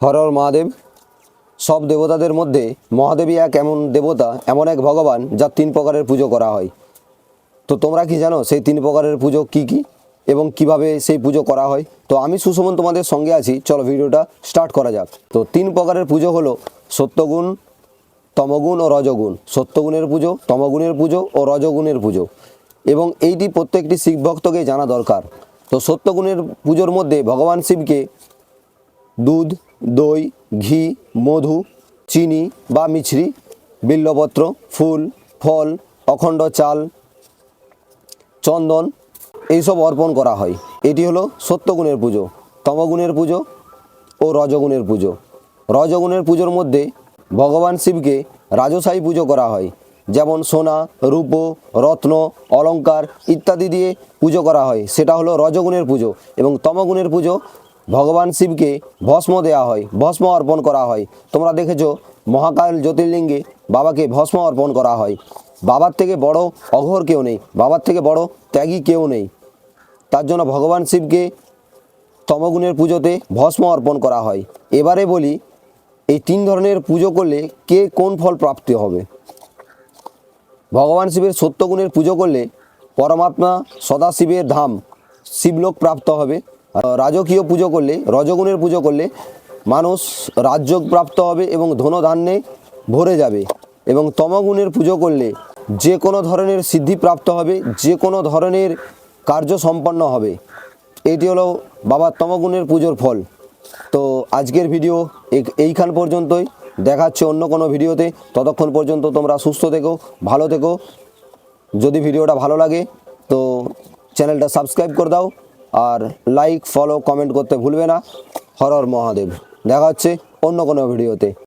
হর হর মহাদেব। সব দেবতাদের মধ্যে মহাদেবী এক এমন দেবতা, এমন এক ভগবান যার 3 প্রকারের পুজো করা হয়। তো তোমরা কি জানো সেই 3 প্রকারের পুজো কি কি এবং কিভাবে সেই পুজো করা হয়? তো আমি সুশোভন তোমাদের সঙ্গে আছি, চলো ভিডিওটা স্টার্ট করা যাক। তো 3 প্রকারের পুজো হলো সত্যগুণ, তমগুণ ও রজগুণ। সত্যগুণের পুজো, তমগুণের পুজো ও রজগুণের পুজো, এবং এইটি প্রত্যেকটি শিব ভক্তকে জানা দরকার। তো সত্যগুণের পুজোর মধ্যে ভগবান শিবকে দুধ, দই, ঘি, মধু, চিনি বা মিছরি, বিল্লপত্র, ফুল, ফল, অখণ্ড চাল, চন্দন এইসব অর্পণ করা হয়। এটি হলো সত্যগুণের পুজো। তমগুণের পুজো ও রজগুণের পুজো। রজগুণের পুজোর মধ্যে ভগবান শিবকে রাজসায়ী পুজো করা হয়, যেমন সোনা, রূপো, রত্ন, অলংকার ইত্যাদি দিয়ে পুজো করা হয়, সেটা হলো রজগুণের পুজো। এবং তমগুণের পুজো, ভগবান শিবকে ভস্ম দেওয়া হয়, ভস্ম অর্পণ করা হয়। তোমরা দেখেছো মহাকাল জ্যোতির্লিঙ্গে বাবাকে ভস্ম অর্পণ করা হয়। বাবার থেকে বড় অঘোর কেউ নেই, বাবার থেকে বড় ত্যাগী কেউ নেই। তার জন্য ভগবান শিবকে তমগুণের পুজোতে ভস্ম অর্পণ করা হয়। এবারে বলি এই 3 ধরনের পুজো করলে কে কোন ফল প্রাপ্তি হবে। ভগবান শিবের সত্যগুণের পুজো করলে পরমাত্মা সদাশিবের ধাম শিবলোক প্রাপ্ত হবে। রাজকীয় পুজো করলে, রজগুণের পুজো করলে মানুষ রাজযোগ প্রাপ্ত হবে এবং ধনধান্যে ভরে যাবে। এবং তমগুণের পুজো করলে যে কোনো ধরনের সিদ্ধি প্রাপ্ত হবে, যে কোনো ধরনের কার্য সম্পন্ন হবে। এটি হলো বাবার তমগুণের পুজোর ফল। তো আজকের ভিডিও এইখান পর্যন্তই, দেখাচ্ছে অন্য কোনো ভিডিওতে। ততক্ষণ পর্যন্ত তোমরা সুস্থ থেকো, ভালো থেকো। যদি ভিডিওটা ভালো লাগে তো চ্যানেলটা সাবস্ক্রাইব করে দাও, আর লাইক, ফলো, কমেন্ট করতে ভুলবে না। হর হর মহাদেব। দেখা হচ্ছে অন্য কোনো ভিডিওতে।